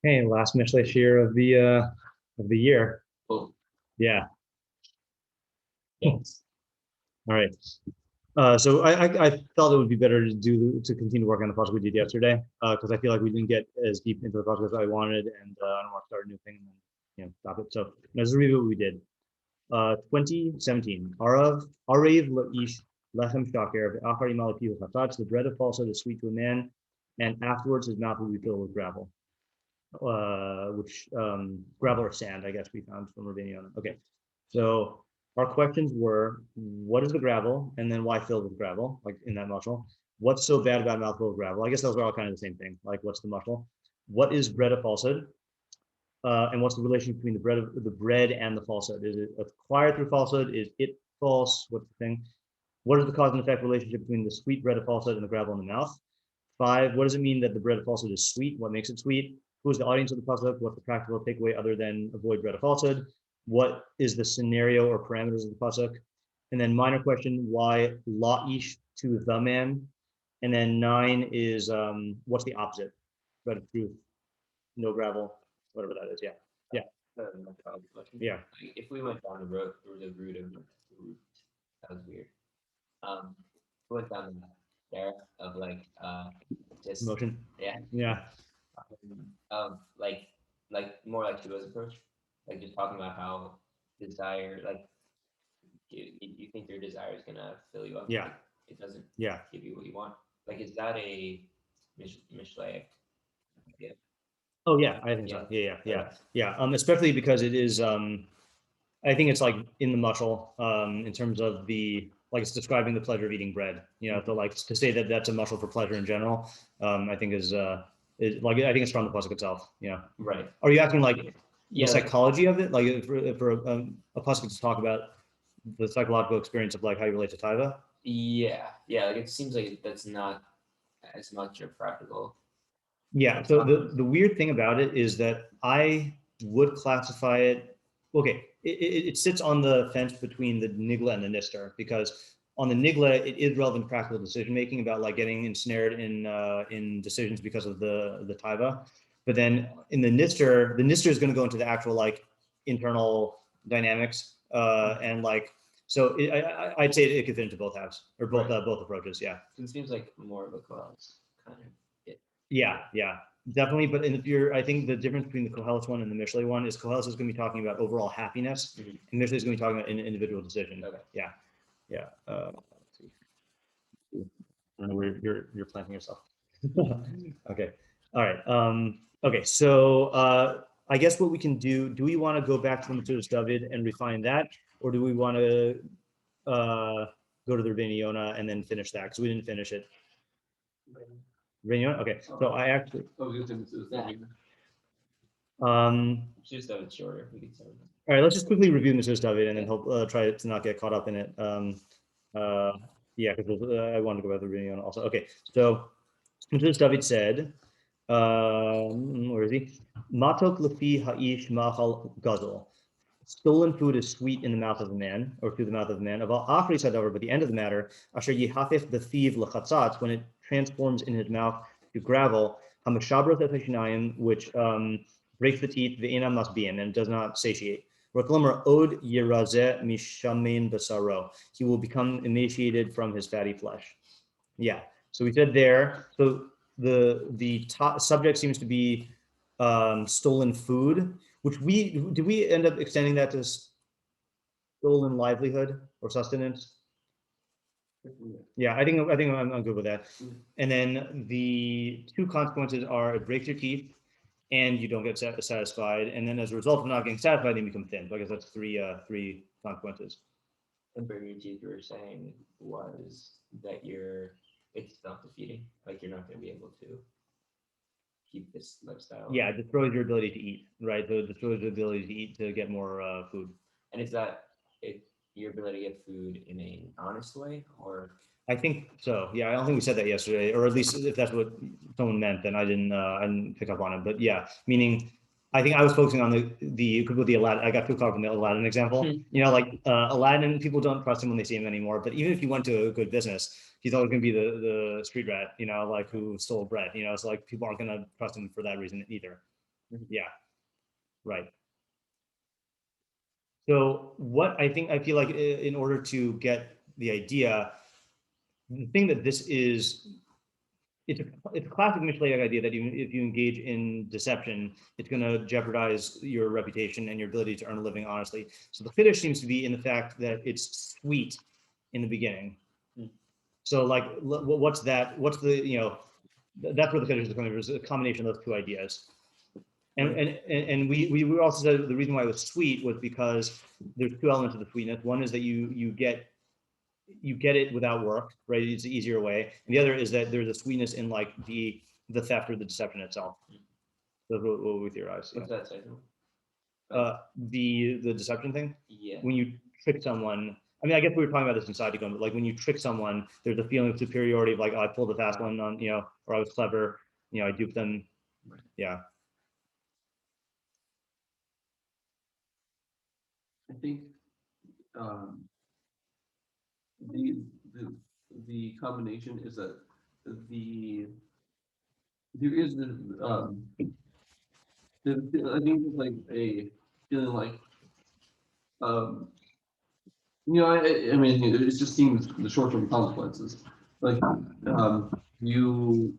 Hey, last Mishlei SHIUR of the year. Oh, Yeah. yes. All right. So I felt it would be better to continue working on the pasuk we did yesterday because I feel like we didn't get as deep into the pasuk as I wanted, and I don't want to start a new thing and then stop it. So let's review what we did. 2017. Arav la'ish lechem shaker v'achar imal pihu chatatz. The bread of falsehood is sweet to a man, and afterwards his mouth will be filled with gravel. Which gravel or sand, I guess we found from Rבינו. Okay, so our questions were, what is the gravel, and then why filled with gravel, like in that mushal? What's so bad about a mouthful of gravel? I guess those are all kind of the same thing. Like, what's the mushal? What is bread of falsehood? And what's the relation between the bread and the falsehood? Is it acquired through falsehood? Is it false? What's the thing? What is the cause and effect relationship between the sweet bread of falsehood and the gravel in the mouth? 5, what does it mean that the bread of falsehood is sweet? What makes it sweet? Who is the audience of the pasuk? What's the practical takeaway other than avoid bread of falsehood? What is the scenario or parameters of the pasuk? And then minor question, why la'ish to the man? And then 9 is what's the opposite? Bread of truth, no gravel, whatever that is. Yeah. Yeah. Yeah. If we went down the road through the root of the root, that was weird. We went down there of just Motion. yeah, Yeah. like more like Shua's approach, like just talking about how desire, like you think your desire is gonna fill you up. Yeah. It doesn't Yeah. give you what you want. Like, is that a Mishlei? Yeah. Oh yeah, I think so. Yeah. Especially because it is I think it's like in the mushal, in terms of the like it's describing the pleasure of eating bread. To like to say that that's a mushal for pleasure in general, I think is like I think it's from the pasuk itself. Yeah. Right. Are you asking like the Yeah. psychology of it, like for a pasuk to talk about the psychological experience of like how you relate to taiva? Yeah. Like it seems like that's not as much a practical. Yeah. So the weird thing about it is that I would classify it. Okay, it sits on the fence between the nigla and the nister because on the nigla it is relevant practical decision making about like getting ensnared in decisions because of the taiva, but then in the nister is going to go into the actual like internal dynamics and like so I'd say it could fit into both halves or both Right. both approaches. Yeah. So it seems like more of a class kind of. Yeah, definitely. But if you're, I think the difference between the Koheles one and the Mishlei one is Koheles is going to be talking about overall happiness, and Mishlei is going to be talking about an individual decision. Okay. Yeah. I know where you're planting yourself. Okay. All right. Okay. So I guess what we can do we want to go back to the Metzudas David and refine that, or do we want to go to the Rבינו Yona and then finish that because we didn't finish it? Rבינו. Okay. So I actually. Just have it shorter. We can start. All right, let's just quickly review Metzudas David and then hope try to not get caught up in it. Yeah, because I wanted to go about the Rבינו also. Okay, so Metzudas David said, where is he? Matok lefi ha'ish machal gadol. Stolen food is sweet in the mouth of a man, or through the mouth of a man. But the end of the matter, asher yihafif the thief lechatzatz, when it transforms in his mouth to gravel, hamashabros et which breaks the teeth, the enam must be in, and does not satiate. Od yirazeh mishamein basaro. He will become emaciated from his fatty flesh. Yeah. So we said there. So the subject seems to be stolen food, which we end up extending that to stolen livelihood or sustenance. Yeah, I think I'm good with that. And then the two consequences are it breaks your teeth and you don't get satisfied, and then as a result of not getting satisfied, you become thin. So I guess that's three consequences. And breaking your teeth, you were saying was that it's self-defeating. Like you're not going to be able to keep this lifestyle. Yeah, it destroys your ability to eat, right? So it destroys your ability to eat to get more food. And is that your ability to get food in an honest way, or? I think so. Yeah, I don't think we said that yesterday, or at least if that's what someone meant, then I didn't pick up on it. But yeah, meaning I think I was focusing on the Aladdin. I got too caught up in the Aladdin example. Like Aladdin, people don't trust him when they see him anymore. But even if you went to a good business, he's always going to be the street rat, like who stole bread. So like people aren't going to trust him for that reason either. Yeah, right. So what I feel like in order to get the idea, the thing that this is, it's a classic Mishlei idea that even if you engage in deception, it's going to jeopardize your reputation and your ability to earn a living honestly. So the finish seems to be in the fact that it's sweet in the beginning. So like, what's that? What's the, that's where the finish is coming from. It's a combination of those two ideas. And we also said the reason why it was sweet was because there's two elements of the sweetness. One is that you get it without work, right? It's the easier way. And the other is that there's a sweetness in like the theft or the deception itself. That's what we theorize. What's that second? The deception thing. Yeah. When you trick someone, I mean, I guess we were talking about this inside Econ, but like when you trick someone, there's a feeling of superiority of like, oh, I pulled a fast one on, or I was clever, I duped them. Yeah. I think the combination is that there is I think it's like a feeling like I mean it just seems the short-term consequences like you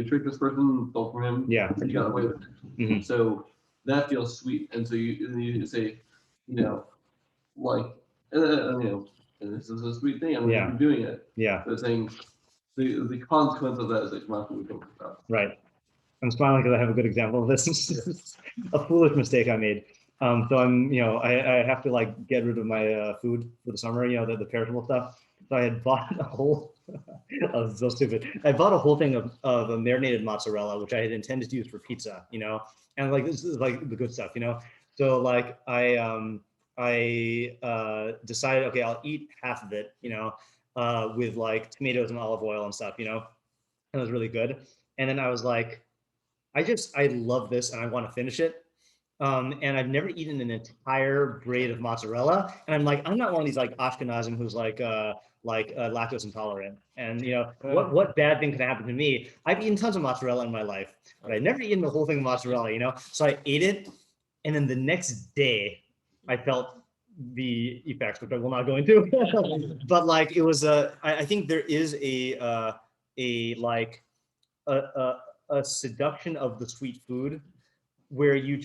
trick this person, stole from him, Yeah, and you got away with it. So that feels sweet, and so you say, like, and this is a sweet thing. I'm doing it. Yeah. But saying the consequence of that is like not what we talked about. Right. I'm smiling because I have a good example of this. A foolish mistake I made. So I'm, I have to like get rid of my food for the summer, the perishable stuff. So I had bought a whole, I was so stupid. I bought a whole thing of a marinated mozzarella, which I had intended to use for pizza, and like, this is like the good stuff, So like I decided, okay, I'll eat half of it, with like tomatoes and olive oil and stuff, and it was really good. And then I was like, I love this and I want to finish it. And I've never eaten an entire braid of mozzarella. And I'm like, I'm not one of these like Ashkenazim who's like lactose intolerant. And what bad thing could happen to me? I've eaten tons of mozzarella in my life, but I've never eaten the whole thing of mozzarella, So I ate it. And then the next day I felt the effects, which I will not go into, but like, it was I think there is a seduction of the sweet food where you're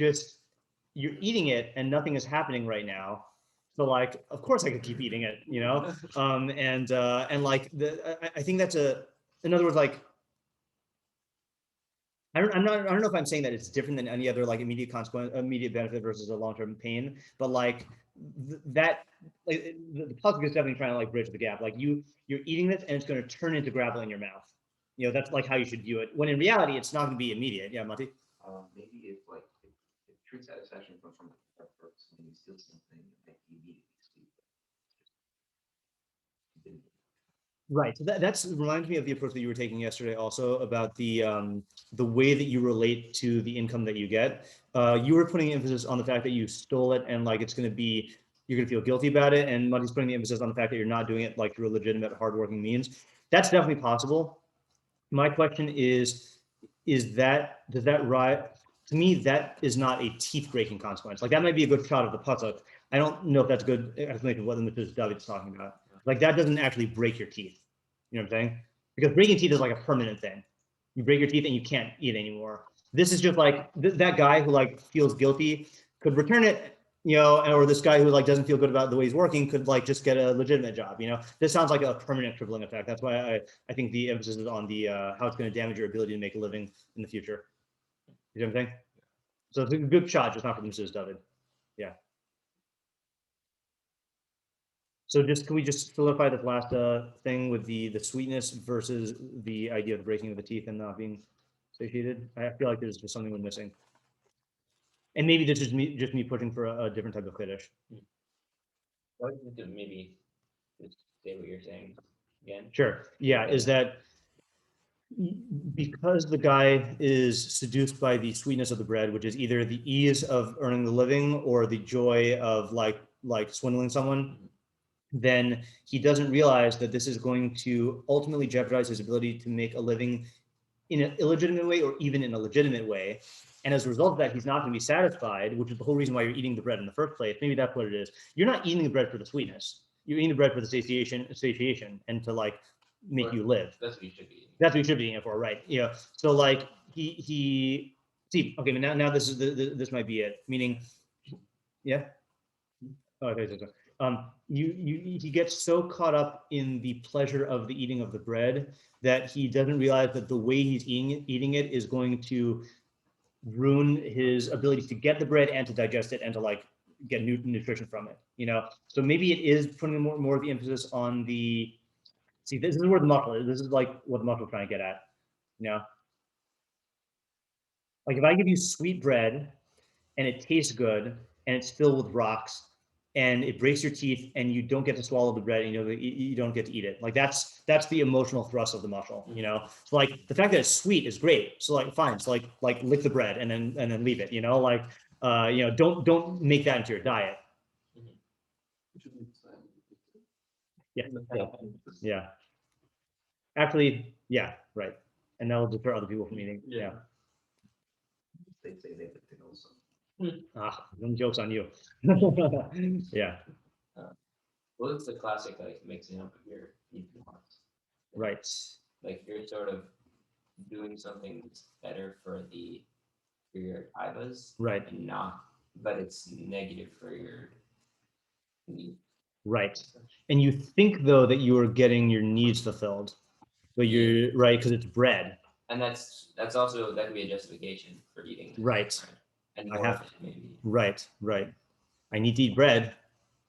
eating it and nothing is happening right now. So like, of course I could keep eating it, and like I think that's in other words, like, I don't know if I'm saying that it's different than any other like immediate consequence, immediate benefit versus a long-term pain, but like that, like the pasuk is definitely trying to like bridge the gap. Like you're eating this and it's going to turn into gravel in your mouth. That's like how you should view it. When in reality, it's not going to be immediate. Yeah, Mati? Maybe if like if true satisfaction comes from the purpose, when you steal something, like you immediately sleep. Right. So that's reminds me of the approach that you were taking yesterday, also about the way that you relate to the income that you get. You were putting emphasis on the fact that you stole it and like it's going to be, you're going to feel guilty about it, and Mati's putting the emphasis on the fact that you're not doing it like through a legitimate, hardworking means. That's definitely possible. My question is does that right? To me, that is not a teeth-breaking consequence. Like that might be a good shot of the pasuk. I don't know if that's a good explanation of what the Metzudas David is talking about. Like that doesn't actually break your teeth. You know what I'm saying? Because breaking teeth is like a permanent thing. You break your teeth and you can't eat anymore. This is just like that guy who like feels guilty could return it, or this guy who like doesn't feel good about the way he's working could like just get a legitimate job. This sounds like a permanent crippling effect. That's why I think the emphasis is on the how it's going to damage your ability to make a living in the future. You know what I'm saying? So it's a good shot, just not for Mishlei David. Yeah. So can we just solidify this last thing with the sweetness versus the idea of the breaking of the teeth and not being satiated? I feel like there's just something we're missing. And maybe this is just me pushing for a different type of fetish. Maybe just say what you're saying again. Sure. Yeah, is that because the guy is seduced by the sweetness of the bread, which is either the ease of earning the living or the joy of like swindling someone, then he doesn't realize that this is going to ultimately jeopardize his ability to make a living in an illegitimate way or even in a legitimate way. And as a result of that, he's not going to be satisfied, which is the whole reason why you're eating the bread in the first place. Maybe that's what it is. You're not eating the bread for the sweetness. You're eating the bread for the satiation and to like make you live. That's what you should be eating. That's what you should be eating it for, right? So like he see, okay, but now this is this might be it. Meaning, yeah. Oh, okay, he gets so caught up in the pleasure of the eating of the bread that he doesn't realize that the way he's eating it is going to ruin his ability to get the bread and to digest it and to like get nutrition from it. So maybe it is putting more of the emphasis on the. See, this is where the muscle is. This is like what the muscle is trying to get at. Like if I give you sweet bread and it tastes good and it's filled with rocks and it breaks your teeth and you don't get to swallow the bread and you don't get to eat it. Like that's the emotional thrust of the muscle, So like the fact that it's sweet is great. So like fine, so like lick the bread and then leave it, don't make that into your diet. Yeah. Actually, yeah, right. And that'll deter other people from eating. Yeah. They say they have to also. Them joke's on you. Yeah. Well, it's the classic like mixing up of your wants. Right. Like you're sort of doing something that's better for your taivas, right, and but it's negative for your need. Right. And you think though that you are getting your needs fulfilled, but you're right because it's bread. And that could be a justification for eating. Right. And I have maybe. Right. I need to eat bread.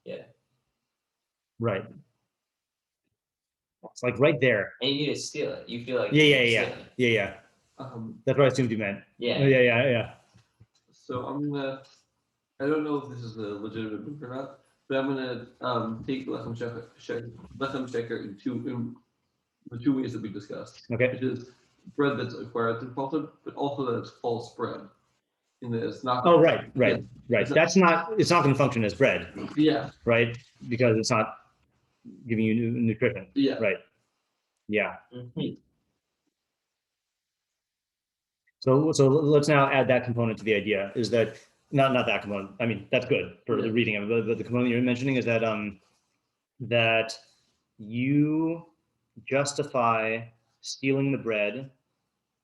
Yeah. Right. It's like right there. And you need to steal it. You feel like yeah. That's what I assumed you meant. Yeah. Yeah. So I don't know if this is a legitimate book or not, but I'm gonna take lechem sheker in the two ways that we discussed. Okay. Which is bread that's acquired through falsehood, but also that it's false bread. In that it's not. Oh, right. It's not going to function as bread. Yeah. Right, because it's not giving you nutrition. Yeah. Right. Yeah. Mm-hmm. So let's now add that component to the idea. Is that not that component? I mean, that's good for the reading of it, but the component you're mentioning is that that you justify stealing the bread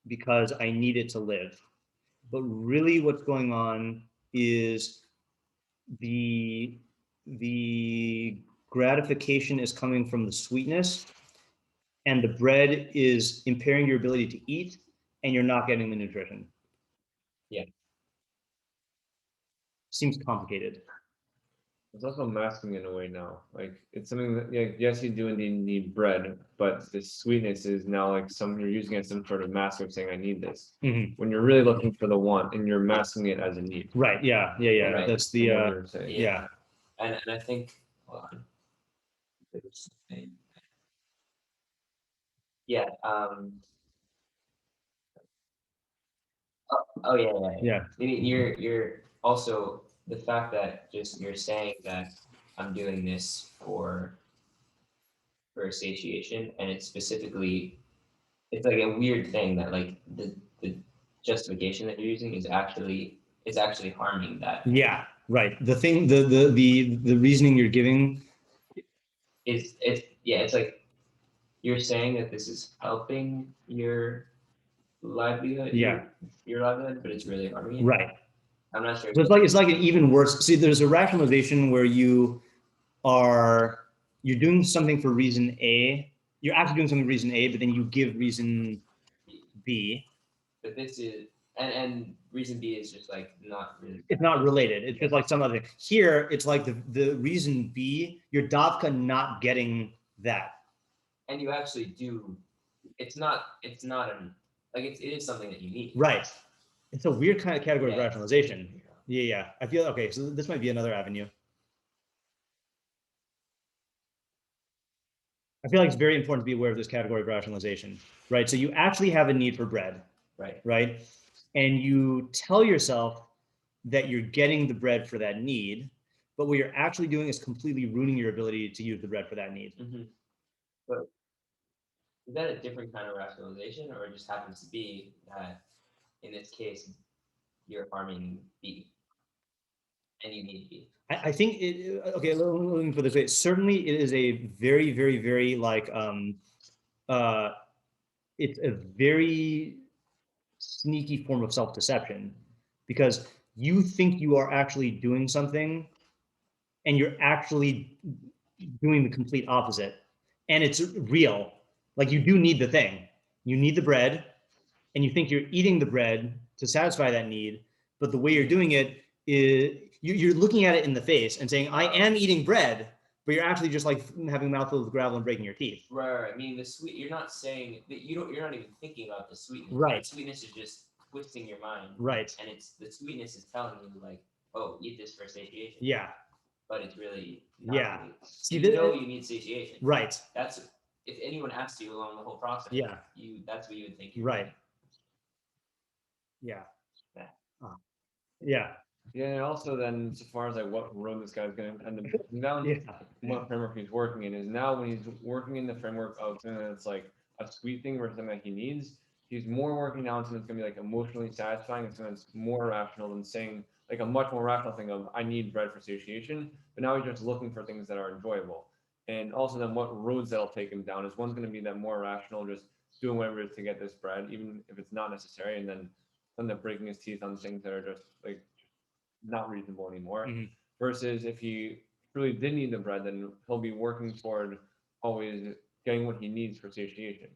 because I need it to live. But really what's going on is the gratification is coming from the sweetness, and the bread is impairing your ability to eat, and you're not getting the nutrition. Yeah. Seems complicated. It's also masking in a way now. Like it's something that yes, you do indeed need bread, but the sweetness is now like you're using it as some sort of mask of saying I need this. Mm-hmm. When you're really looking for the want and you're masking it as a need. Right. Yeah. Right. That's the yeah. And I think hold on. Yeah. Yeah. You're also the fact that just you're saying that I'm doing this for satiation, and it's like a weird thing that like the justification that you're using is actually harming that. Yeah. Right. The thing, the reasoning you're giving it's like you're saying that this is helping your livelihood. Yeah. Your livelihood, but it's really harming you. Right. I'm not sure. So it's like an even worse. See, there's a rationalization where you're doing something for reason A. You're actually doing something for reason A, but then you give reason B. But this is and reason B is just like not really. It's not related. It's just like some other thing. Here, it's like the reason B. Your davka not getting that. And you actually do. It is something that you need. Right. It's a weird kind of category of rationalization. Yeah. I feel okay. So this might be another avenue. I feel like it's very important to be aware of this category of rationalization, right? So you actually have a need for bread, right? And you tell yourself that you're getting the bread for that need, but what you're actually doing is completely ruining your ability to use the bread for that need. Mm-hmm. Is that a different kind of rationalization, or it just happens to be that in this case you're farming beef and you need beef? I think okay, let me put it this way. Certainly it is a very, very, very like it's a very sneaky form of self-deception, because you think you are actually doing something and you're actually doing the complete opposite. And it's real. Like, you do need the thing. You need the bread, and you think you're eating the bread to satisfy that need, but the way you're doing it is you're looking at it in the face and saying, I am eating bread, but you're actually just like having a mouthful of gravel and breaking your teeth. Right. I mean, the sweet. You're not saying that you're not even thinking about the sweetness. Right. The sweetness is just twisting your mind. Right. And it's the sweetness is telling you like, oh, eat this for satiation. Yeah. But it's really not Yeah. really. See, You know you need satiation. Right. That's if anyone asks you along the whole process. Yeah. That's what you would think. Right. Yeah. Yeah. Yeah. Yeah, and also then, so far as like what road this guy's gonna end up going down, Yeah. what framework he's working in is now when he's working in the framework of something that's like a sweet thing versus something that he needs, he's more working now on something that's gonna be like emotionally satisfying and something that's more rational than saying like a much more rational thing of I need bread for satiation, but now he's just looking for things that are enjoyable. And also then what roads that'll take him down is one's gonna be that more rational, just doing whatever it is to get this bread, even if it's not necessary, and then end up breaking his teeth on things that are just like not reasonable anymore. Mhm. Versus if he really did need the bread, then he'll be working toward always getting what he needs for satiation.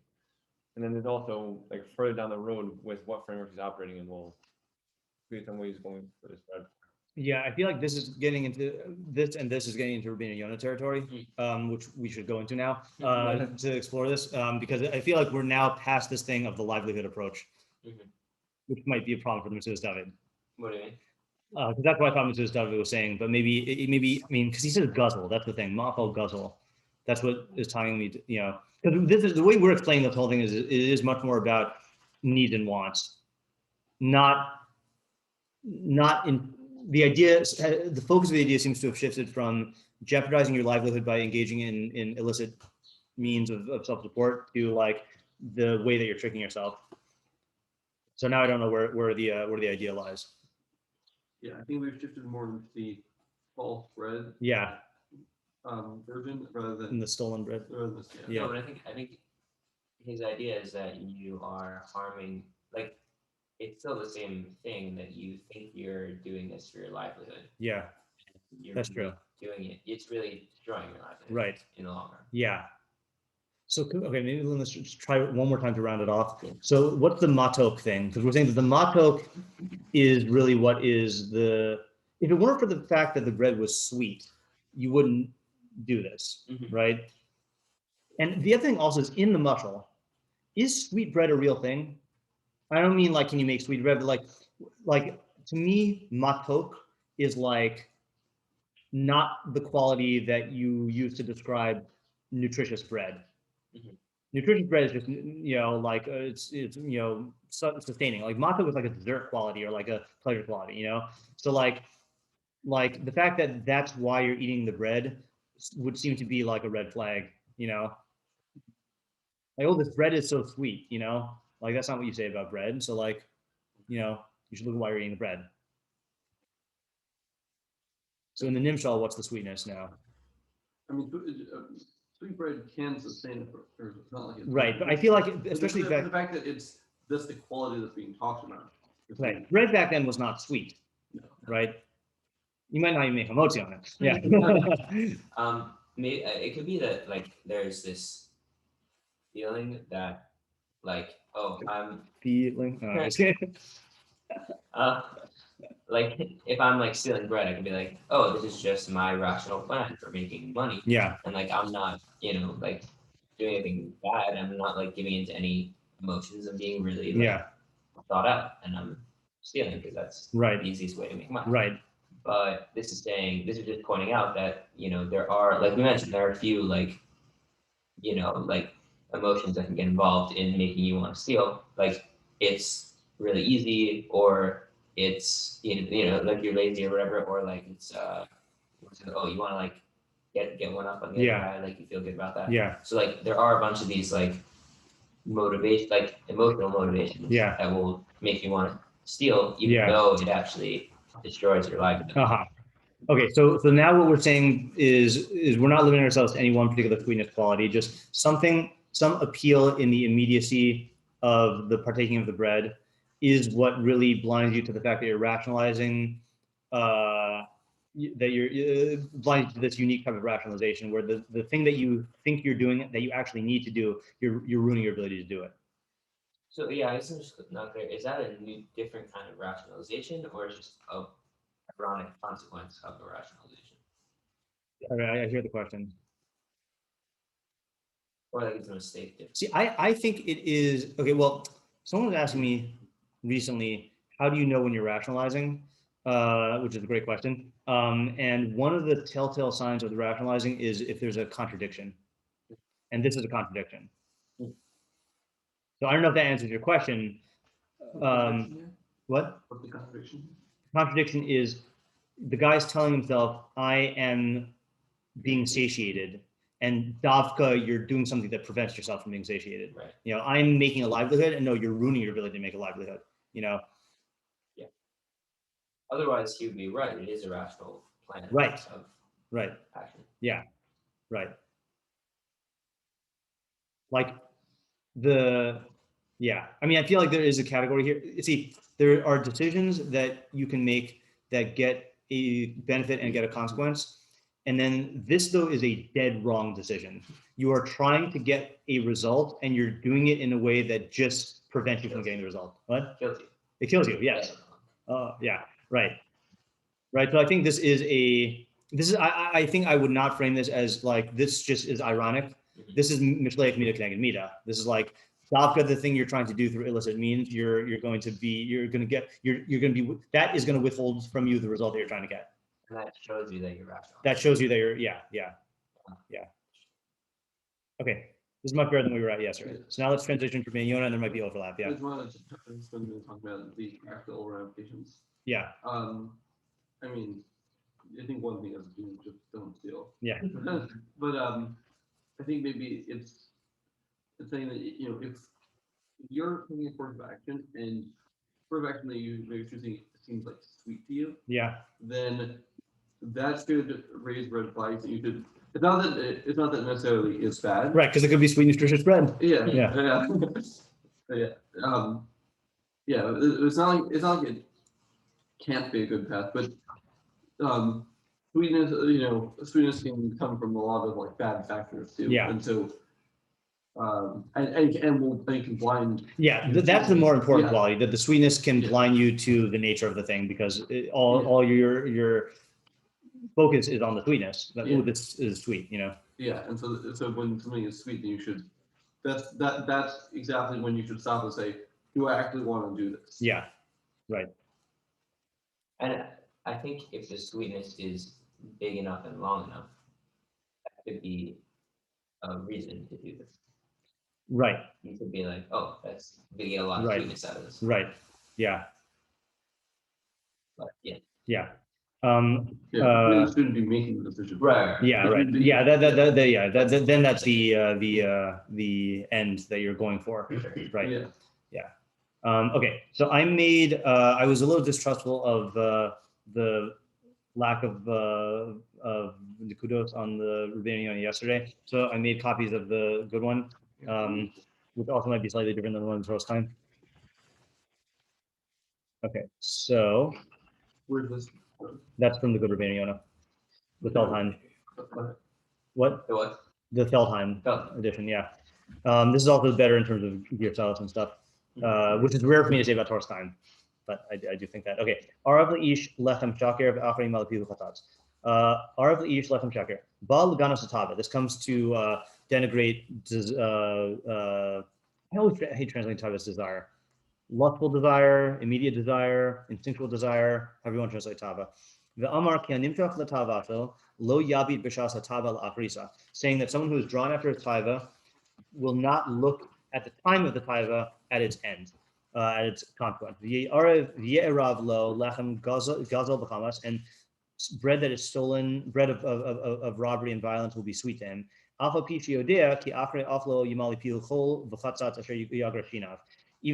And then there's also like further down the road with what framework he's operating in will be some ways going for this bread. Yeah, I feel like this is getting into this, and this is getting into Rubino Yona territory, which we should go into now to explore this, because I feel like we're now past this thing of the livelihood approach, which might be a problem for the Metzudas David. What do you mean? Because that's what I thought Metzudas David was saying, but maybe I mean, because he says guzzle, that's the thing, mafal guzzle. That's what is telling me, because this is the way we're explaining this whole thing is it is much more about needs and wants, not in the idea. The focus of the idea seems to have shifted from jeopardizing your livelihood by engaging in illicit means of self-support to like the way that you're tricking yourself. So now I don't know where the idea lies. Yeah, I think we've shifted more into the false bread Yeah, version rather in than the stolen bread. Yeah. No, but I think his idea is that you are harming, like, it's still the same thing that you think you're doing this for your livelihood. Yeah, You're that's really true. doing it. It's really destroying your livelihood. Right. In the long run. Yeah. So, okay, maybe let's just try one more time to round it off. So what's the matok thing? Because we're saying that the matok is really what is if it weren't for the fact that the bread was sweet, you wouldn't do this, right? And the other thing also is in the mushel, is sweet bread a real thing? I don't mean like, can you make sweet bread, but like to me, matok is like not the quality that you use to describe nutritious bread. Nutritious bread is just, like it's sustaining. Like matzah was like a dessert quality or like a pleasure quality, So like the fact that that's why you're eating the bread would seem to be like a red flag, Like, oh, this bread is so sweet, Like that's not what you say about bread. So like, you should look at why you're eating the bread. So in the nimshal, what's the sweetness now? I mean, sweet bread can sustain it, or it's not like it's right. But I feel like, especially the fact that that's the quality that's being talked about. Right. Bread back then was not sweet, right? You might not even make hamotzi on it. Yeah. Maybe it could be that like there's this feeling that like, oh, I'm feeling. Like if I'm like stealing bread, I can be like, oh, this is just my rational plan for making money. Yeah. And like I'm not, like doing anything bad. I'm not like giving into any emotions. I'm being really thought out, and I'm stealing because that's right. the easiest way to make money. Right. But this is just pointing out that there are, like we mentioned, there are a few like emotions that can get involved in making you want to steal. Like it's really easy, or it's like you're lazy or whatever, or like it's you want to like get one up on the other guy, like you feel good about that. Yeah. So like there are a bunch of these like motivation, like emotional motivation, Yeah. that will make you want to steal, even Yeah. though it actually destroys your livelihood. Okay, so now what we're saying is we're not limiting ourselves to any one particular sweetness quality, just some appeal in the immediacy of the partaking of the bread is what really blinds you to the fact that you're rationalizing, that you're blind to this unique type of rationalization where the thing that you think you're doing that you actually need to do, you're ruining your ability to do it. So yeah, I guess I'm just not clear. Is that a new, different kind of rationalization, or is just a ironic consequence of the rationalization? I hear the question. Or like it's a mistake. See, I think it is, okay, well, someone was asking me recently, how do you know when you're rationalizing? Which is a great question. And one of the telltale signs of the rationalizing is if there's a contradiction. And this is a contradiction. So I don't know if that answers your question. What? What's the contradiction? Contradiction is the guy's telling himself, I am being satiated, and davka, you're doing something that prevents yourself from being satiated. Right. You know, I'm making a livelihood, and no, you're ruining your ability to make a livelihood. You know. Yeah. Otherwise, he would be right. It is a rational plan. Right. Of right. action. Yeah. Right. Like yeah. I mean, I feel like there is a category here. See, there are decisions that you can make that get a benefit and get a consequence. And then this, though, is a dead wrong decision. You are trying to get a result and you're doing it in a way that just prevents you from getting the result. What? Kills you. It kills you, yes. Yeah, right. Right, so I think I think I would not frame this as like, this just is ironic. Mm-hmm. This is Mishlei SHIURIM. This is like, davka, the thing you're trying to do through illicit means, you're going to be, that is going to withhold from you the result that you're trying to get. And that shows you that you're rational. That shows you that you're, yeah. Okay, this is much better than we were at yesterday. So now let's transition to Yona, and there might be overlap. Yeah. I just wanted to talk about the practical ramifications. Yeah. I mean, I think one thing is just don't steal. Yeah. But I think maybe it's saying that, you know, if you're taking a course of action and course of action that you're choosing seems like sweet to you, Yeah. then that should raise red flags that you should. It's not that necessarily is bad. Right, because it could be sweet, nutritious bread. Yeah. Yeah. Yeah. Yeah. It's not like it can't be a good path, but sweetness, you know, sweetness can come from a lot of like bad factors too. Yeah. And so, and can blind. Yeah, that's the more important quality. That the sweetness can blind you to the nature of the thing because all your focus is on the sweetness. That ooh, this is sweet, you know. Yeah, and so when something is sweet, then you should. That's exactly when you should stop and say, do I actually want to do this? Yeah, right. And I think if the sweetness is big enough and long enough, that could be a reason to do this. Right. You could be like, oh, that's we get a lot of sweetness out of this. Right. Yeah. But yeah. Yeah. You shouldn't be making the decision. Right. Yeah. Right. Yeah. Then that's the end that you're going for. Right. Yeah. Yeah. Okay. So I was a little distrustful of the lack of the kudos on the Rביno yesterday. So I made copies of the good one, which also might be slightly different than the one the first time. Okay, so Where's this? that's from the good Rביno, the Feldheim. What? The what? The Feldheim edition, yeah. This is also better in terms of gear styles and stuff, which is rare for me to say about Torstein, but I do think that. Okay, Arav Leish Lechem Shakir V'Achrim Malapihu Chatats. Arav Leish Lechem Shakir. Baal Ganos Atava. This comes to denigrate. I always hate translating Tava as desire. Lustful desire, immediate desire, instinctual desire, however you want to translate Tava. The Amar ki animshach l'tavato lo yabit b'shas hatava l'achrisa, saying that someone who is drawn after a taiva will not look at the time of the taiva at its end, at its consequence. V'ye'erav lo lechem gazel b'chamas, and bread that is stolen, bread of robbery and violence will be sweet to him. Even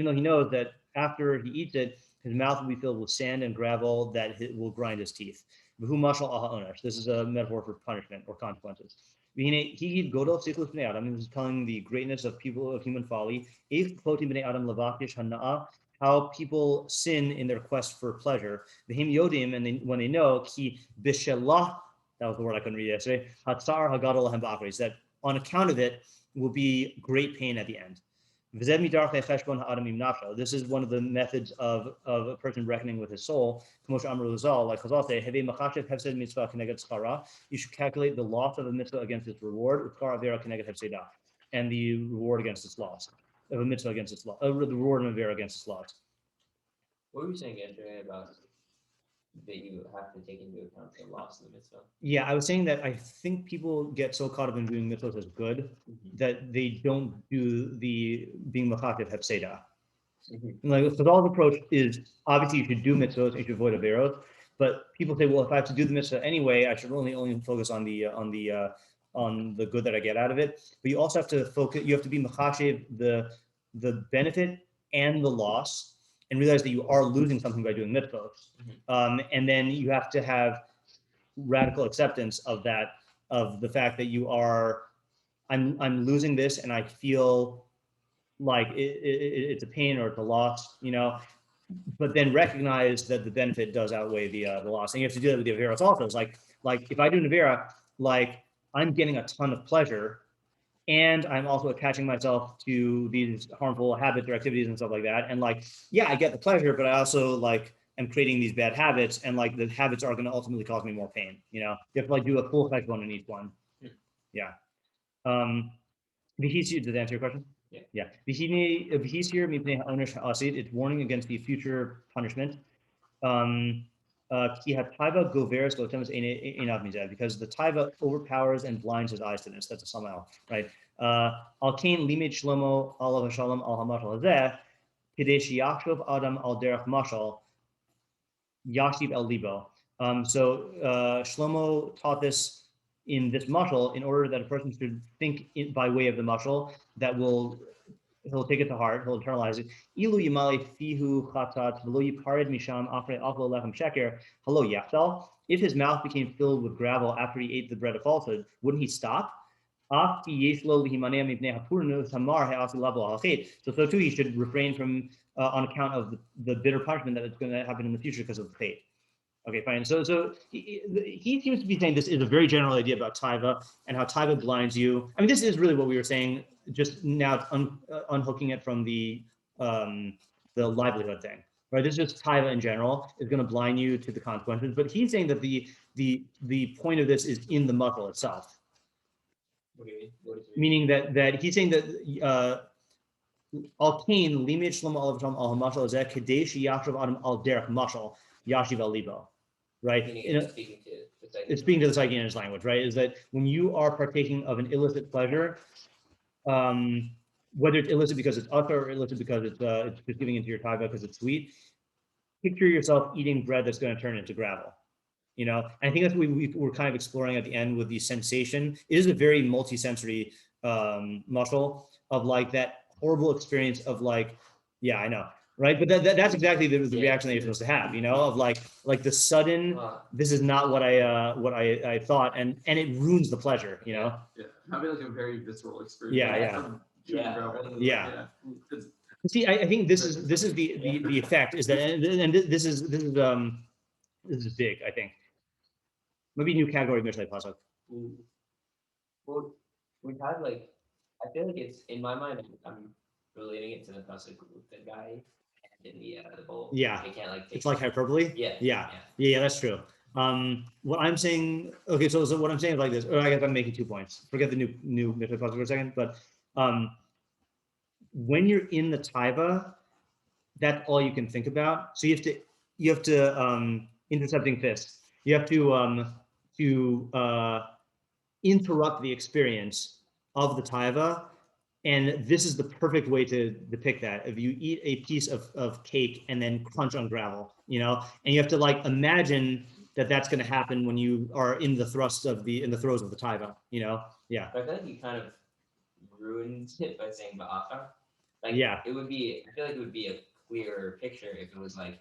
though he knows that after he eats it, his mouth will be filled with sand and gravel that will grind his teeth. This is a metaphor for punishment or consequences. He is telling the greatness of people of human folly. How people sin in their quest for pleasure. And when they know, that was the word I couldn't read yesterday, that on account of it will be great pain at the end. This is one of the methods of a person reckoning with his soul. Like Chazal say, you should calculate the loss of a mitzvah against its reward, and the reward against its loss. Of a mitzvah against its loss, the reward of a avera against its loss. What were you saying yesterday about that you have to take into account the loss of the mitzvah? Yeah, I was saying that I think people get so caught up in doing mitzvahs as good that they don't do the being machakev hepseda. Like Chazal's approach is obviously you should do mitzvahs, you should avoid averot, but people say, well, if I have to do the mitzvah anyway, I should only focus on the good that I get out of it. But you also have to focus. You have to be machakev the benefit and the loss, and realize that you are losing something by doing mitzvahs. And then you have to have radical acceptance of that, of the fact that you are, I'm losing this and I feel like it's a pain or it's a loss, but then recognize that the benefit does outweigh the loss. And you have to do that with the averos also. It's like if I do an avera, like I'm getting a ton of pleasure, and I'm also attaching myself to these harmful habits or activities and stuff like that. And I get the pleasure, but I also am creating these bad habits, and the habits are going to ultimately cause me more pain. You have to do a full cheshbon in each one. Yeah. Did that answer your question? Yeah. It's warning against the future punishment. Because the taiva overpowers and blinds his eyes to this. That's a somehow, right? Al-Kain limit Shlomo alav hashalom al hamashal hazeh kadesh yachshov adam al derech mashal yashiv el libo. So Shlomo taught this in this mashal in order that a person should think by way of the mashal that he'll take it to heart, he'll internalize it. Ilu yimali fihu chatat v'lo yipared misham afre achlo lechem sheker halo yachtal. If his mouth became filled with gravel after he ate the bread of falsehood, wouldn't he stop? So too he should refrain from on account of the bitter punishment that is going to happen in the future because of the fate. Okay, fine. So he seems to be saying this is a very general idea about taiva and how taiva blinds you. I mean, this is really what we were saying. Just now, unhooking it from the livelihood thing, right? This is just taiva in general is going to blind you to the consequences. But he's saying that the point of this is in the muscle itself. What do you mean? What does it Meaning mean? that he's saying that al-kain limit shlomo al hamashal zeh kadesh yachshav adam al derech mashal yashiv al libo, right? It's speaking to the psyche. It's speaking to the psyche in his language, right? Is that when you are partaking of an illicit pleasure, whether it's illicit because it's utter or illicit because it's just giving into your taiva because it's sweet, picture yourself eating bread that's going to turn into gravel. And I think that's what we're kind of exploring at the end with the sensation. It is a very multi-sensory muscle of that horrible experience of yeah, I know, right? But that's exactly the reaction that you're supposed to have, of the sudden, this is not what I thought, and it ruins the pleasure, Yeah, having a very visceral experience. Yeah. See, I think this is the effect is that, and this is big, I think. Maybe new category of Mishlei pasuk. Well, we've had I feel like it's in my mind. I'm relating it to the pasuk with the guy in the bowl. Yeah, they can't it's like hyperbole. Yeah, that's true. What I'm saying, okay, so what I'm saying is like this. Or I guess I'm making 2 points. Forget the new Mishlei pasuk for a second. But when you're in the taiva, that's all you can think about. So you have to intercepting fist. You have to interrupt the experience of the taiva, and this is the perfect way to depict that. If you eat a piece of cake and then crunch on gravel, and you have to imagine that that's going to happen when you are in the throes of the taiva, Yeah. But I feel like you kind of ruined it by saying ba'achar. Like, Yeah. it would be, I feel like it would be a clearer picture if it was like,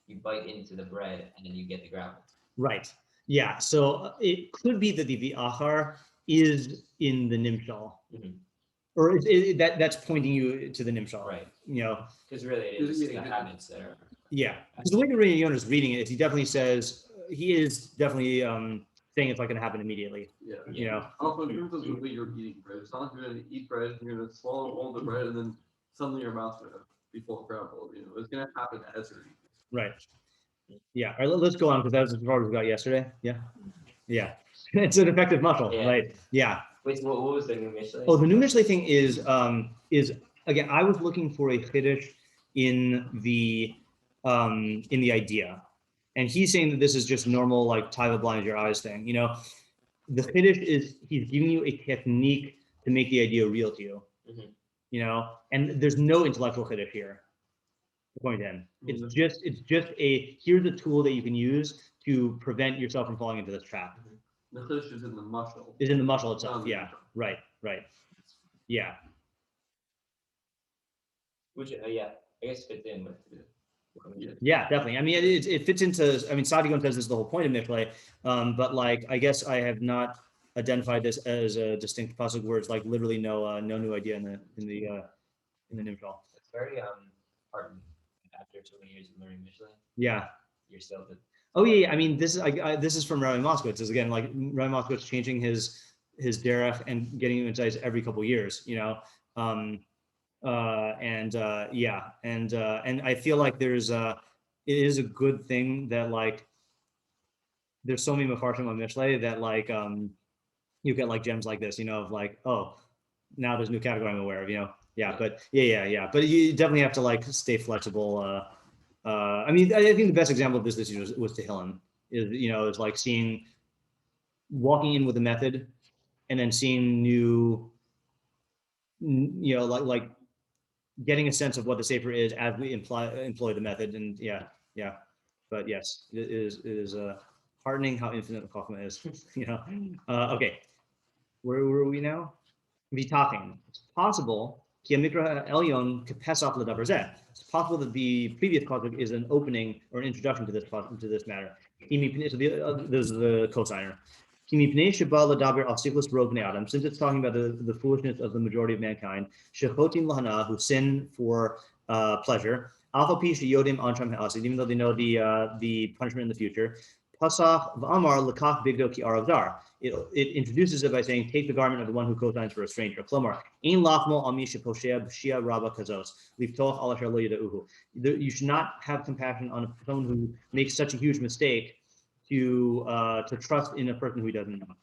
you bite into the bread and then you get the gravel. Right. Yeah. So it could be that the achar is in the nimshal, or that's pointing you to the nimshal. Right. You know. Because really, it is the habits that are. Yeah. Because the way that Yona is reading it is he definitely says he is definitely saying it's not going to happen immediately. Yeah. You know. Also, in terms of the way you're eating bread, it's not like you're going to eat bread and you're going to swallow all the bread and then suddenly your mouth's going to be full of gravel. You know, it's going to happen as you're eating. Right. Yeah. All right. Let's go on because that was as far as we got yesterday. Yeah. Yeah. It's an effective muscle, right? Yeah. Wait, what was the new Mishlei? Oh, the new Mishlei thing is again, I was looking for a chiddush in the idea, and he's saying that this is just normal like taiva blind your eyes thing. You know, the chiddush is he's giving you a technique to make the idea real to you. You know, and there's no intellectual chiddush here. According to him, it's just a here's a tool that you can use to prevent yourself from falling into this trap. The chiddush is in the muscle. Is in the muscle itself. Yeah. Right. Right. Yeah. Which I guess fits in with. Yeah, definitely. I mean, it fits into. I mean, Sadigon says this is the whole point of Mishlei, but like I guess I have not identified this as a distinct pasuk where it's like literally no new idea in the nimshal. It's very hard after so many years of learning Mishlei. Yeah. You're still the. Oh yeah, I mean this is from Rabbi Moskowitz. Is again like Rabbi Moskowitz changing his derech and getting insights every couple of years. You know, and I feel like it is a good thing that like there's so many meforshim on Mishlei that like you get like gems like this. You know, of like oh now there's a new category I'm aware of. You know, but but you definitely have to like stay flexible. I mean, I think the best example of this year was Tehillim. It's like walking in with a method, and then seeing new, like getting a sense of what the sefer is as we employ the method, and but yes, it is heartening how infinite the Chachma is. Okay, where were we now? Vitachim. It's possible. It's possible that the previous pasuk is an opening or an introduction to this matter. So this is the cosigner. Since it's talking about the foolishness of the majority of mankind, who sin for pleasure, even though they know the punishment in the future. It introduces it by saying, take the garment of the one who co-signs for a stranger. You should not have compassion on someone who makes such a huge mistake to trust in a person who he doesn't know.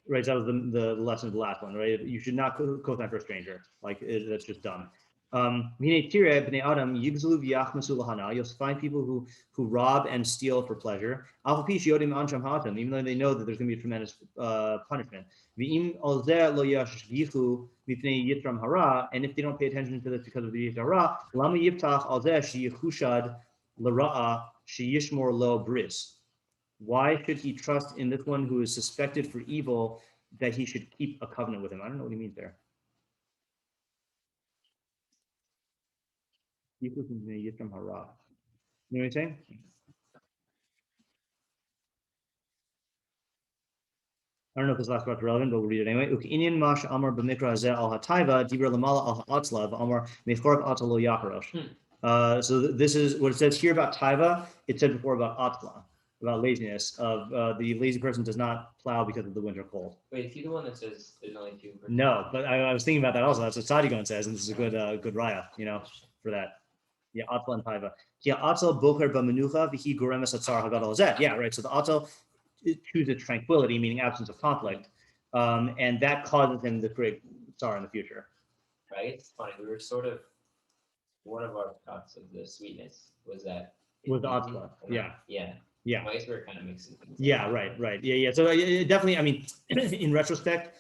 Right, that was the lesson of the last one, right? You should not co-sign for a stranger. Like, that's just dumb. You'll find people who rob and steal for pleasure, even though they know that there's going to be a tremendous punishment. And if they don't pay attention to this because of the yitra, why should he trust in this one who is suspected for evil that he should keep a covenant with him? I don't know what he means there. You know what I'm saying? I don't know if this last part's relevant, but we'll read it anyway. So this is what it says here about taiva. It said before about atla, about laziness. Of the lazy person does not plow because of the winter cold. Wait, is he the one that says there's only two? No, but I was thinking about that also. That's what Sadigon says, and this is a good raya, for that. Yeah, atla and taiva. Yeah, atla boker b'menucha v'hi goremes atzar hagadol zeh. Yeah, right. So the atla chooses tranquility, meaning absence of conflict, and that causes him to create tsar in the future. Right. It's funny. We were sort of one of our thoughts of the sweetness was that with the atla. Yeah. I guess we were kind of mixing things. Yeah. Right. Yeah. So definitely, I mean, in retrospect,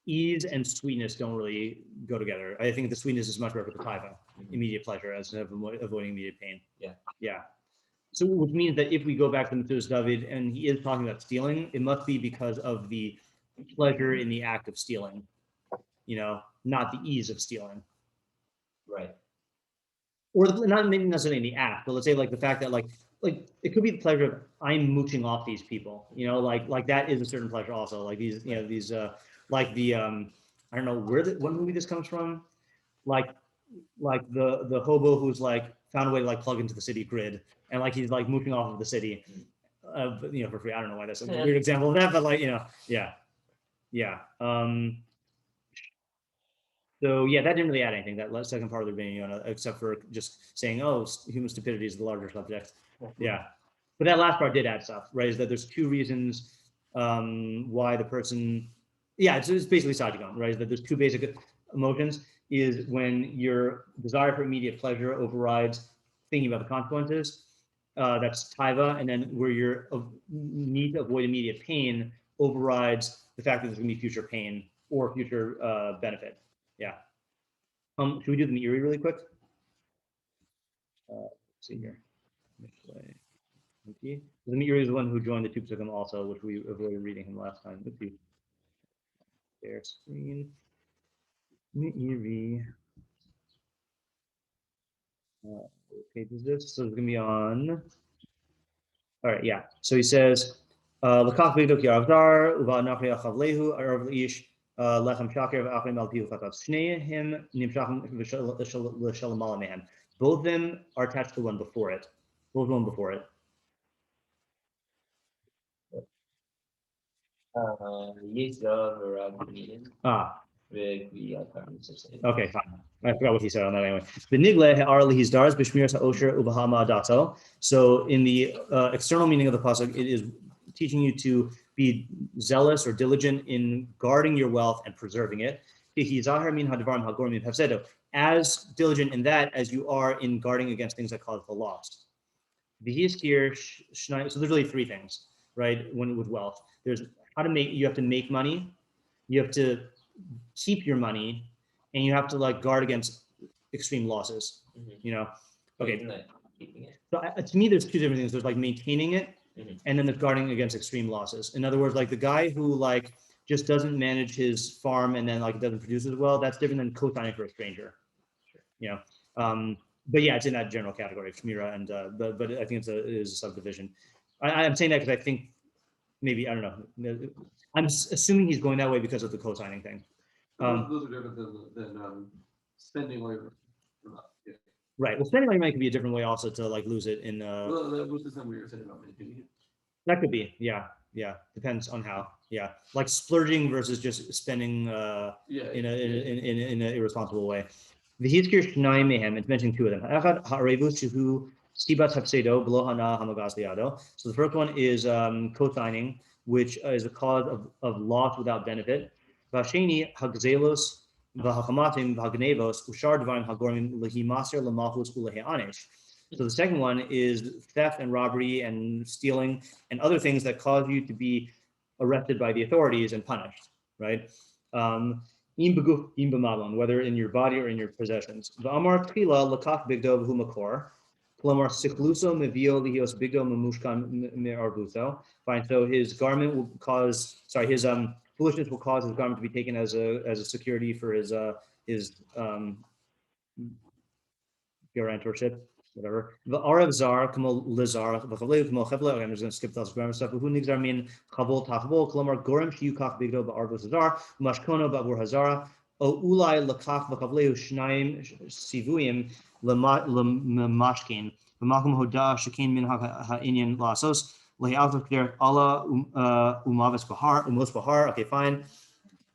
ease and sweetness don't really go together. I think the sweetness is much better for the taiva, immediate pleasure, as avoiding immediate pain. Yeah. So which means that if we go back to Metzudas David and he is talking about stealing, it must be because of the pleasure in the act of stealing, not the ease of stealing. Right. Or not maybe necessarily in the act, but let's say like the fact that like it could be the pleasure of I'm mooching off these people, like that is a certain pleasure also. Like these, like the I don't know what movie this comes from, like the hobo who's like found a way to like plug into the city grid and like he's like mooching off of the city, for free. I don't know why that's a weird example of that, but like yeah. So yeah, that didn't really add anything. That second part of the Rביno, except for just saying, oh, human stupidity is the larger subject. Yeah, but that last part did add stuff, right? Is that there's two reasons why the person, it's basically Sajigon, right? Is that there's two basic emotions. Is when your desire for immediate pleasure overrides thinking about the consequences. That's taiva, and then where your need to avoid immediate pain overrides the fact that there's going to be future pain or future benefit. Yeah. Should we do the Meiri really quick? Let's see here. Mishlei. The Meiri is the one who joined the two pasukim also, which we avoided reading him last time. Let's see. Share screen. Meiri. What page is this? So it's going to be on. All right, yeah. So he says, "L'kach b'dok yaravdar uva nachri achav lehu arav leish lechem shakir v'achrim al pihu chatav shneihem nimshachim l'shalamala mehem." Both of them are attached to one before it. Both one before it. Okay, fine. I forgot what he said on that anyway. The nigle ha'arli his dars b'shmiras ha'osher ubahama dato. So in the external meaning of the pasuk, it is teaching you to be zealous or diligent in guarding your wealth and preserving it. As diligent in that as you are in guarding against things that cause the loss. So there's really three things, right? When with wealth, there's how to make. You have to make money. You have to keep your money, and you have to like guard against extreme losses. Okay. So to me, there's two different things. There's like maintaining it, and then there's guarding against extreme losses. In other words, like the guy who like just doesn't manage his farm and then like doesn't produce as well. That's different than co-signing for a stranger. But yeah, it's in that general category of shmira, and but I think it is a subdivision. I'm saying that because I think maybe I don't know. I'm assuming he's going that way because of the co-signing thing. Those are different than spending all your money. Yeah. Right. Well, spending all your money can be a different way also to like lose it in. Well, that was the time we were saying about maintaining it. That could be. Yeah. Depends on how. Yeah. Like splurging versus just spending in an irresponsible way. The Hizkir Shnai Mehem, it's mentioning two of them. Echad Ha'arevus Shehu Sibat Hafsedo B'lo Hana Hamagas Liado. So the first one is co-signing, which is a cause of loss without benefit. Vasheni Hagzelos V'Hachamatim V'Hagnevos Ushar Divine Hagormim Lehimaser Lamahus Uleheanish. So the second one is theft and robbery and stealing and other things that cause you to be arrested by the authorities and punished, right? Whether in your body or in your possessions. V'amar tchila lakach bigdo v'hu makor. Klomar sichluso mevio lihios bigdo memushkan me'arbuso. Fine. So his garment will cause. Sorry, his foolishness will cause his garment to be taken as a security for his guarantorship. Whatever. The Arav Zar, Kamal Lizar, Vakalev, Kamal Chevla. I'm just going to skip those grammar stuff. Who nigzar mean Kabul Tachbol, Kolomar Gorem, Shiukach Bigdo, Arvo Zar, Mashkono, Babur Hazara, O Ulai, Lakach, Vakavleu, Shnaim, Sivuyim, Lamashkin, Vamakum Hoda, Shakin Min Ha'inyan Lasos, Lahi Alta Kler, Allah, Umavis Bahar, Umos Bahar. Okay, fine.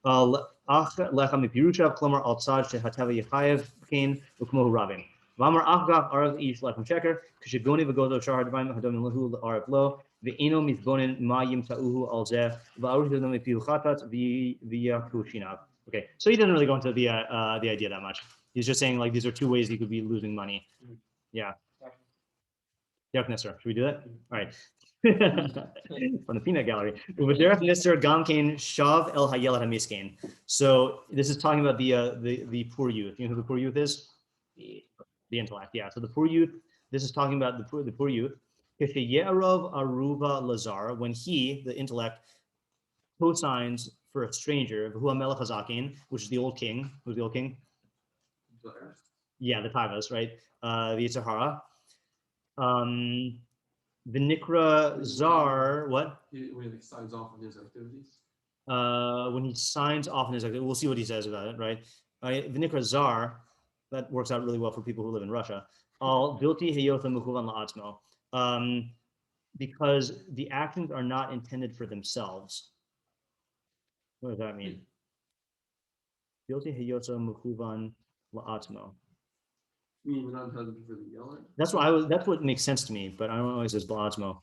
Ach, Lechem Pirusha, Kolomar Altsad, Shehatava Yachayev, Kain, Ukmo Rabin. Vamar Achgav Arav Ish Lechem Checker, Kashigoni Vagozo Shahar Divine Hadom Lahu Arav Lo, Ve'eno Mizbonin Mayim Ta'uhu Alzeh, Va'arushadom Pihu Chatat, Via Kushinav. Okay, so he doesn't really go into the idea that much. He's just saying like these are two ways you could be losing money. Yeah. Derek Nesser, should we do that? All right. From the peanut gallery. Derek Nesser Gamkain Shav El Hayelat Hamiskain. So this is talking about the poor youth. You know who the poor youth is? The intellect, yeah. So the poor youth, this is talking about the poor youth. Aruva Lazar, when he, the intellect, co-signs for a stranger, who Melech Hazakin, which is the old king. Who's the old king? Yeah, the Taivas, right? The Yetzer Hara. V'nikra Zar, what? When he signs off on his activities. When he signs off on his activities, we'll see what he says about it, right? V'nikra Zar, that works out really well for people who live in Russia. Al Vilti Heyotha Mukuvan La'atzmo. Because the actions are not intended for themselves. What does that mean? Vilti Heyotha Mukuvan La'atzmo. I mean, not intended for the yelling. That's what makes sense to me, but I don't know why it says La'atzmo.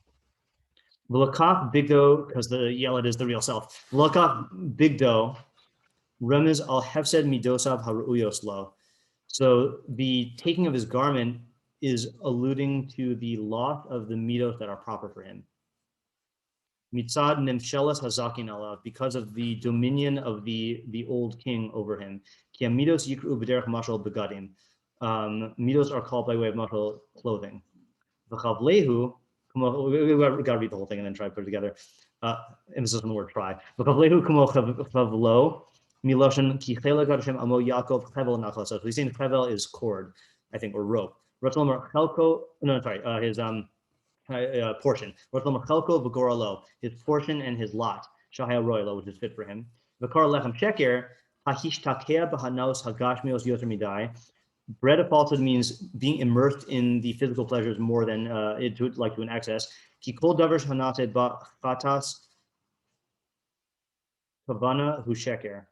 V'lakach bigdo, because the yelad is the real self. V'lakach bigdo, remez al hefsed midosav haru'uyos lo. So the taking of his garment is alluding to the loss of the midos that are proper for him. Mitzad nemshelas hazakin alav, because of the dominion of the old king over him. Ki midos yikru b'derech mashal begadim. Midos are called by way of mashal clothing. V'chavlehu, we got to read the whole thing and then try to put it together. Emphasis on the word try. V'chavlehu kumo chavlo. Miloshen ki cheleg Hashem amo Yaakov chevel nachlas. So he's saying chevel is cord, I think, or rope. Ratlomer chelko, no, sorry, his portion. Ratlomer chelko v'goralo, his portion and his lot. Shahaya royalo, which is fit for him. V'kar lechem sheker hahishtakea b'hanaos hagashmios yoter midai. Bread of falsehood means being immersed in the physical pleasures more than to an excess. Ki kol davar hanase ba'chatas kavana hu sheker.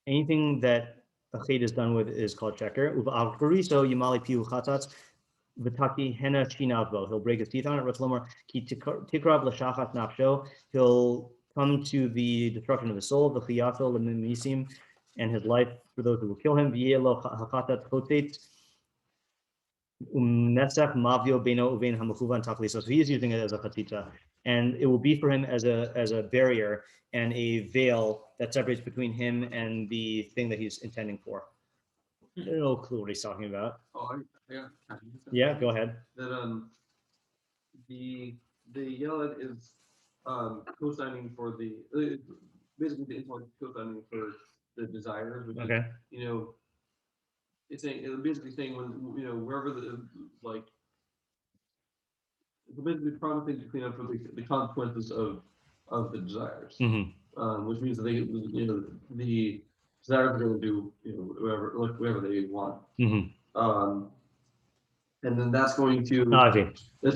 Anything that a chait is done with is called sheker. Uva avkariso yimali pihu chatats v'taki hena shinavbo. He'll break his teeth on it. Ratzlomer ki tikrav l'shachat nafsho. He'll come to the destruction of his soul. V'chiyato l'mimisim, and his life for those who will kill him. V'yelo hachatat chotet umnesach mavio beno uvein hamuchuvan takliso. So he is using it as a chatita, and it will be for him as a barrier and a veil that separates between him and the thing that he's intending for. No clue what he's talking about. Oh, yeah. Yeah, go ahead. That the yelad is co-signing for the basically the intellect co-signing for the desires, which Okay. is, it's basically saying when wherever the it's basically promising to clean up for the consequences of the desires. Mm-hmm. Which means that the desires are going to do whatever they want. Mm-hmm. And then that's going to I see.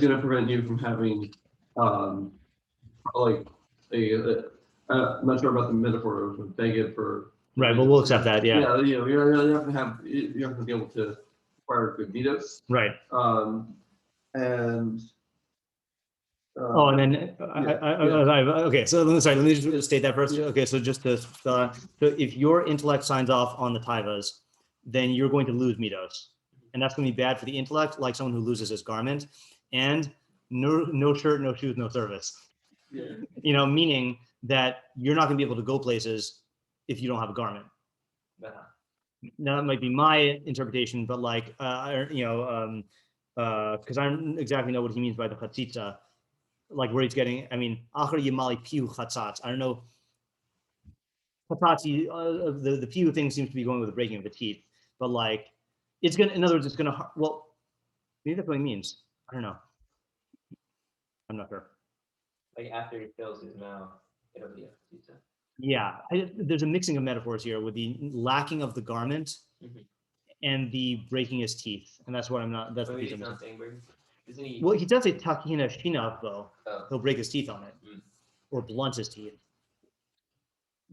prevent you from having I'm not sure about the metaphor of beg it for Right, but we'll accept that. Yeah. Yeah, you have to be able to acquire good mitos. Right. And And then okay. So let me just state that first. Okay, so just to so if your intellect signs off on the taivas, then you're going to lose mitos, and that's going to be bad for the intellect, like someone who loses his garment, and no shirt, no shoes, no service. Yeah. Meaning that you're not going to be able to go places if you don't have a garment. Now that might be my interpretation, but because I don't exactly know what he means by the chatzitza. Like where he's getting, achar yimali piu chatzatz. I don't know. Chatzatz, the piu thing seems to be going with the breaking of the teeth, but it's gonna. In other words, it's gonna. Well, maybe that's what it means. I don't know. I'm not sure. Like after he fills his mouth, it'll be a pizza. Yeah, there's a mixing of metaphors here with the lacking of the garment and the breaking his teeth, and that's what I'm not. That's the piece I'm missing. Isn't he? Well, he does say takina shinav though. Oh. He'll break his teeth on it, or blunt his teeth.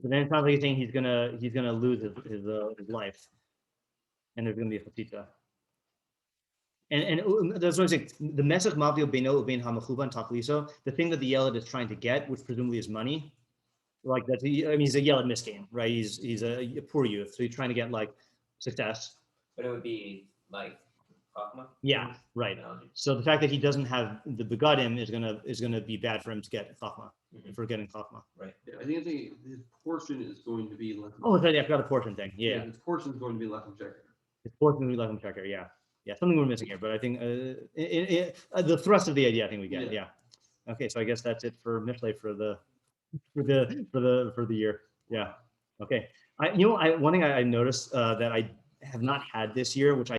But then it sounds like he's saying he's gonna lose his life, and there's gonna be a fatita. And that's what I'm saying. The mesach mavio beno ubein hamachuvan takliso, the thing that the yelad is trying to get, which presumably is money, like that. He's a yelad miskin, right? He's a poor youth, so he's trying to get success. But it would be like chachma. Yeah, right. Analogy. So the fact that he doesn't have the begadim is gonna be bad for him to get chachma, for getting chachma. Right. Yeah, I think his portion is going to be less. Oh, I forgot the portion thing. Yeah. His portion is going to be less of checker. His portion is going to be less of checker. Yeah. Yeah. Something we're missing here, but I think the thrust of the idea, I think we get. Yeah. Okay, so I guess that's it for Mishlei for the for the year. Yeah. Okay. One thing I noticed that I have not had this year, which I